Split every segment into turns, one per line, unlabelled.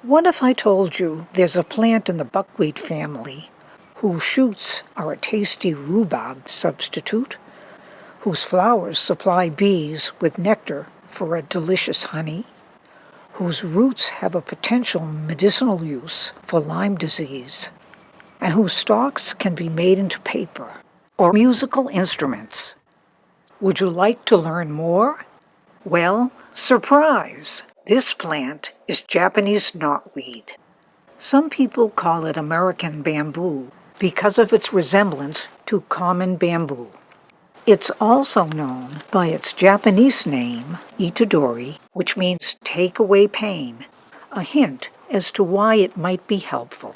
What if I told you there's a plant in the buckwheat family whose shoots are a tasty rhubarb substitute, whose flowers supply bees with nectar for a delicious honey, whose roots have a potential medicinal use for Lyme disease, and whose stalks can be made into paper or musical instruments? Would you like to learn more? Well, surprise! This plant is Japanese knotweed. Some people call it American bamboo because of its resemblance to common bamboo. It's also known by its Japanese name, Itadori, which means take away pain, a hint as to why it might be helpful.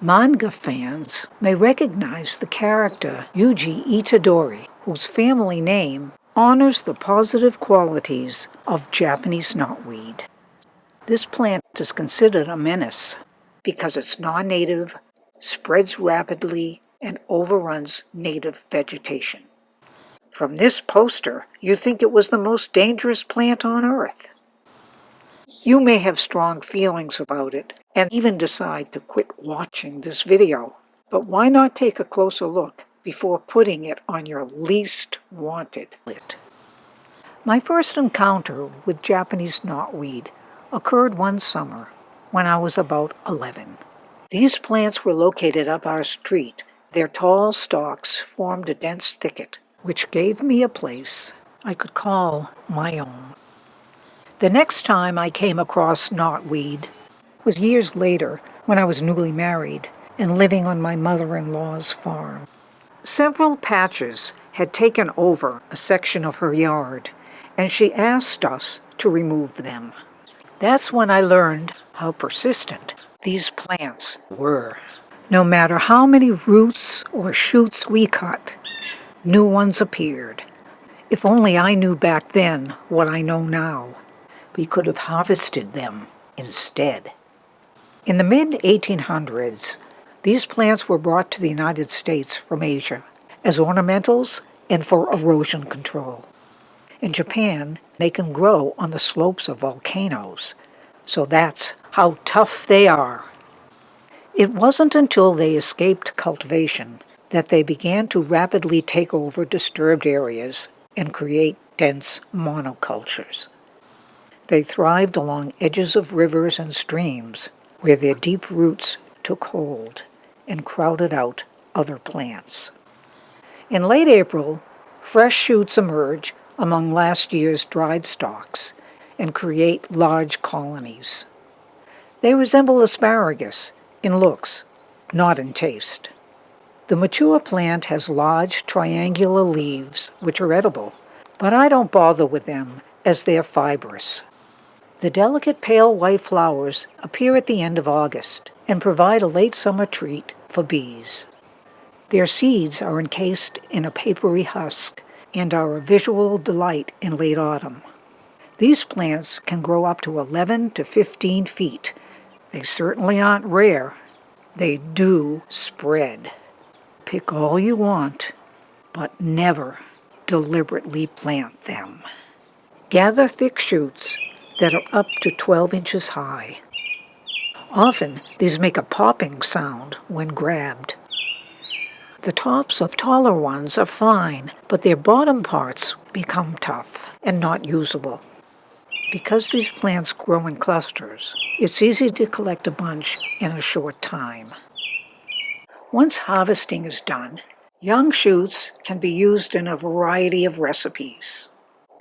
Manga fans may recognize the character Yuji Itadori, whose family name honors the positive qualities of Japanese knotweed. This plant is considered a menace because it's non-native, spreads rapidly, and overruns native vegetation. From this poster, you'd think it was the most dangerous plant on Earth. You may have strong feelings about it and even decide to quit watching this video, but why not take a closer look before putting it on your least wanted list? My first encounter with Japanese knotweed occurred one summer when I was about 11. These plants were located up our street. Their tall stalks formed a dense thicket, which gave me a place I could call my own. The next time I came across knotweed was years later when I was newly married and living on my mother-in-law's farm. Several patches had taken over a section of her yard, and she asked us to remove them. That's when I learned how persistent these plants were. No matter how many roots or shoots we cut, new ones appeared. If only I knew back then what I know now, we could have harvested them instead. In the mid-1800s, these plants were brought to the United States from Asia as ornamentals and for erosion control. In Japan, they can grow on the slopes of volcanoes, so that's how tough they are. It wasn't until they escaped cultivation that they began to rapidly take over disturbed areas and create dense monocultures. They thrived along edges of rivers and streams where their deep roots took hold and crowded out other plants. In late April, fresh shoots emerge among last year's dried stalks and create large colonies. They resemble asparagus in looks, not in taste. The mature plant has large triangular leaves which are edible, but I don't bother with them as they're fibrous. The delicate pale white flowers appear at the end of August and provide a late summer treat for bees. Their seeds are encased in a papery husk and are a visual delight in late autumn. These plants can grow up to 11 to 15 feet. They certainly aren't rare. They do spread. Pick all you want, but never deliberately plant them. Gather thick shoots that are up to 12 inches high. Often, these make a popping sound when grabbed. The tops of taller ones are fine, but their bottom parts become tough and not usable. Because these plants grow in clusters, it's easy to collect a bunch in a short time. Once harvesting is done, young shoots can be used in a variety of recipes.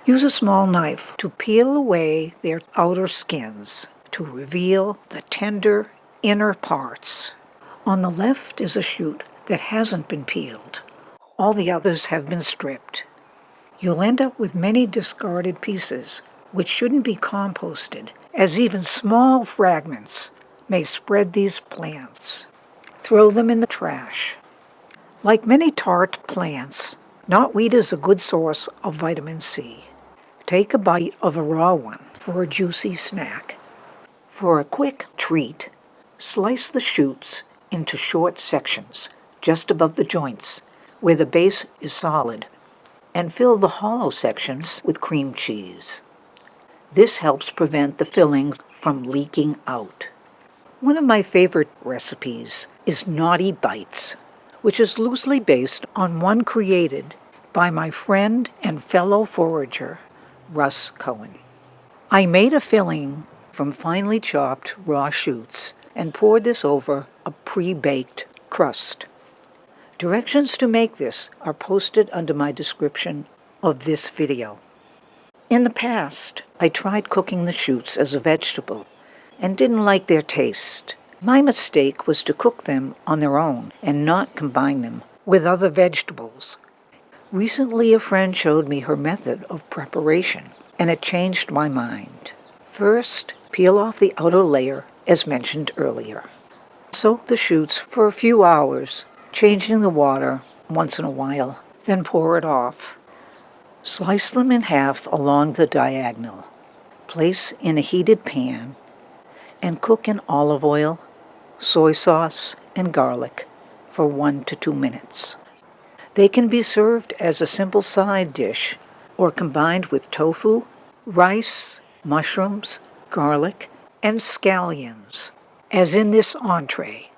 Use a small knife to peel away their outer skins to reveal the tender inner parts. On the left is a shoot that hasn't been peeled. All the others have been stripped. You'll end up with many discarded pieces, which shouldn't be composted, as even small fragments may spread these plants. Throw them in the trash. Like many tart plants, knotweed is a good source of vitamin C. Take a bite of a raw one for a juicy snack. For a quick treat, slice the shoots into short sections just above the joints, where the base is solid, and fill the hollow sections with cream cheese. This helps prevent the filling from leaking out. One of my favorite recipes is Knotty Bites, which is loosely based on one created by my friend and fellow forager, Russ Cohen. I made a filling from finely chopped raw shoots and poured this over a pre-baked crust. Directions to make this are posted under my description of this video. In the past, I tried cooking the shoots as a vegetable and didn't like their taste. My mistake was to cook them on their own and not combine them with other vegetables. Recently, a friend showed me her method of preparation, and it changed my mind. First, peel off the outer layer, as mentioned earlier. Soak the shoots for a few hours, changing the water once in a while, then pour it off. Slice them in half along the diagonal. Place in a heated pan and cook in olive oil, soy sauce, and garlic for 1 to 2 minutes. They can be served as a simple side dish or combined with tofu, rice, mushrooms, garlic, and scallions, as in this entree.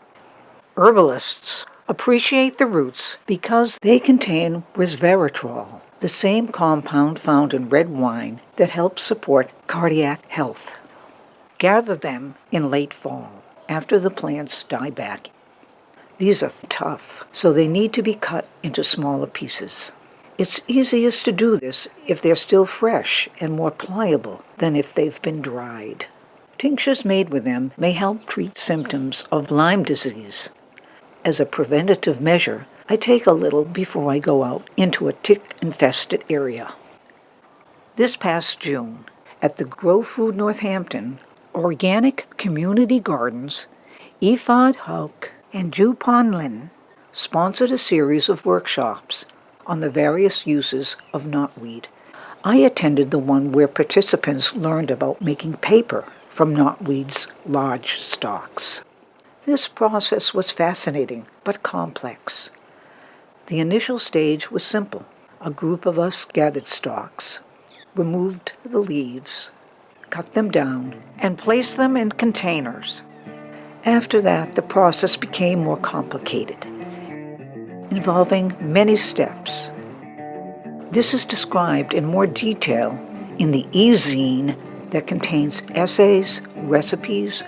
Herbalists appreciate the roots because they contain resveratrol, the same compound found in red wine that helps support cardiac health. Gather them in late fall, after the plants die back. These are tough, so they need to be cut into smaller pieces. It's easiest to do this if they're still fresh and more pliable than if they've been dried. Tinctures made with them may help treat symptoms of Lyme disease. As a preventative measure, I take a little before I go out into a tick-infested area. This past June, at the Grow Food Northampton Organic Community Gardens, Ifad Hauk and Jupon Lin sponsored a series of workshops on the various uses of knotweed. I attended the one where participants learned about making paper from knotweed's large stalks. This process was fascinating but complex. The initial stage was simple. A group of us gathered stalks, removed the leaves, cut them down, and placed them in containers. After that, the process became more complicated, involving many steps. This is described in more detail in the e-zine that contains essays, recipes,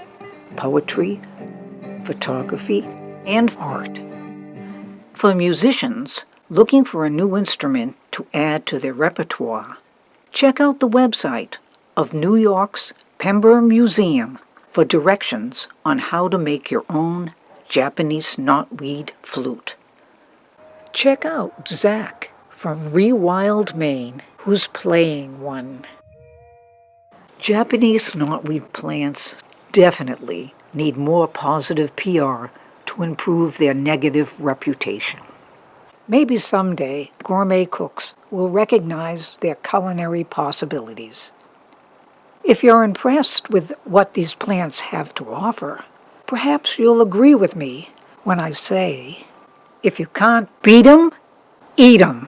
poetry, photography, and art. For musicians looking for a new instrument to add to their repertoire, check out the website of New York's Pember Museum for directions on how to make your own Japanese knotweed flute. Check out Zach from Rewild, Maine, who's playing one. Japanese knotweed plants definitely need more positive PR to improve their negative reputation. Maybe someday gourmet cooks will recognize their culinary possibilities. If you're impressed with what these plants have to offer, perhaps you'll agree with me when I say, if you can't beat 'em, eat 'em.